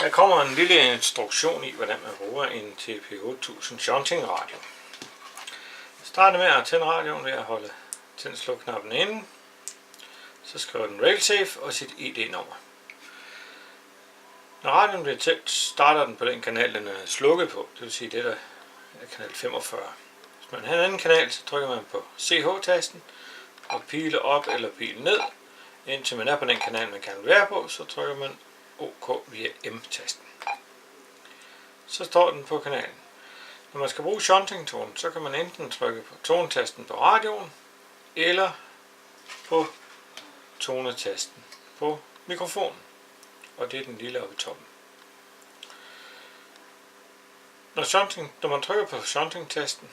Her kommer en lille instruktion i, hvordan man bruger en TP8000 shunting radio. Start med at tænde radioen ved at holde tænd-sluk-knappen inde. Så skriver den RailSafe og sit ID-nummer. Når radioen bliver tændt, starter den på den kanal, den er slukket på. Det vil sige, det der er kanal 45. Hvis man har en anden kanal, så trykker man på CH-tasten og pile op eller pile ned. Indtil man er på den kanal, man kan være på, så trykker man OK via M-tasten. Så står den på kanalen. Når man skal bruge shunting-tonen, så kan man enten trykke på tonetasten på radioen, eller på tonetasten på mikrofonen. Og det er den lille oppe i toppen. Når man trykker på shunting-tasten,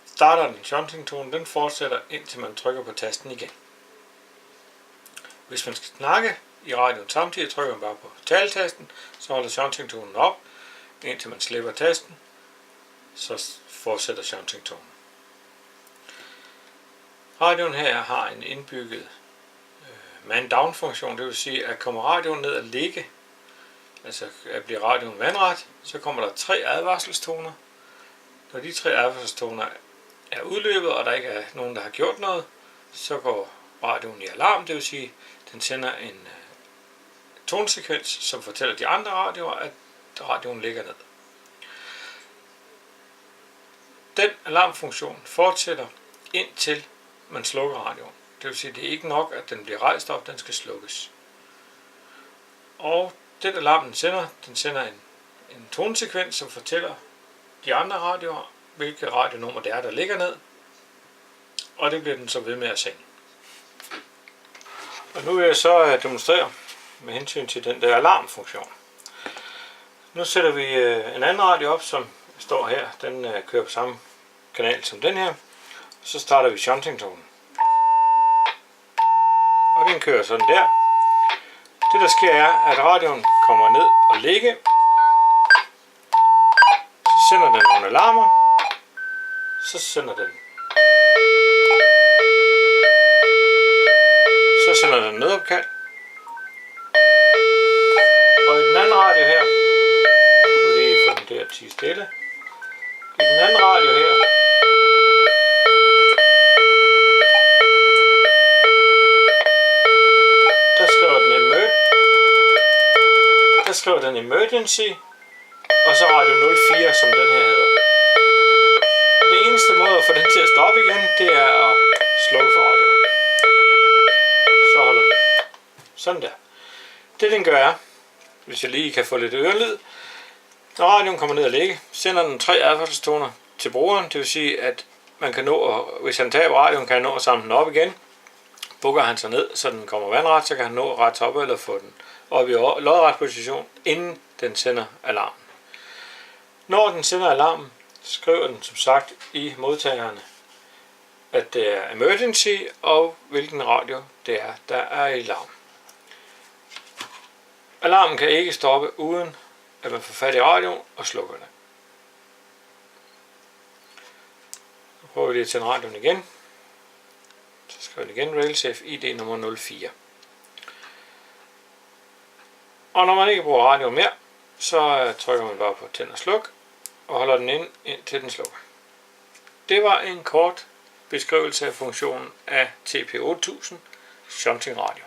starter den shunting-tonen, den fortsætter indtil man trykker på tasten igen. Hvis man skal snakke i radioen samtidig, trykker man bare på taletasten, så holder shunting-tonen op, indtil man slipper tasten, så fortsætter shunting-tonen. Radioen her har en indbygget man-down-funktion, det vil sige, at kommer radioen ned at ligge, altså at bliver radioen vandret, så kommer der 3 advarselstoner. Når de 3 advarselstoner er udløbet, og der ikke er nogen, der har gjort noget, så går radioen i alarm, det vil sige, den sender en tonsekvens, som fortæller de andre radioer, at radioen ligger ned. Den alarmfunktion fortsætter indtil man slukker radioen. Det vil sige, det er ikke nok, at den bliver rejst op, den skal slukkes. Og den alarm, den sender en tonesekvens, som fortæller de andre radioer, hvilket radionummer det er, der ligger ned. Og det bliver den så ved med at sende. Og nu vil jeg så demonstrere med hensyn til den der alarmfunktion. Nu sætter vi en anden radio op, som står her. Den kører på samme kanal som den her. Så starter vi shunting-tonen. Og den kører sådan der. Det der sker er, at radioen kommer ned og ligge. Så sender den nogle alarmer. Så sender den nødopkald. Og i den anden radio her, nu kan vi lige få den der til stille. I den anden radio her, der skriver den emergency, og så radio 04, som den her hedder. Det eneste måde at få den til at stoppe igen, det er at slukke for radioen. Så holder den. Sådan der. Det den gør er, hvis jeg lige kan få lidt ørelyd, når radioen kommer ned og ligge, sender den 3 advarselstoner til brugeren. Det vil sige, at man kan nå, hvis han tager radioen, kan han nå at samle den op igen. Bukker han sig ned, så den kommer vandret, så kan han nå at rette op eller få den op i lodret position, inden den sender alarmen. Når den sender alarmen, skriver den som sagt i modtagerne, at det er emergency, og hvilken radio det er, der er i alarm. Alarmen kan ikke stoppe, uden at man får fat i radioen og slukker den. Nu prøver vi lige at tænde radioen igen. Så skriver den igen RailSafe ID nummer 04. Og når man ikke bruger radioen mere, så trykker man bare på tænd og sluk, og holder den ind, indtil den slukker. Det var en kort beskrivelse af funktionen af TP8000 shunting radio.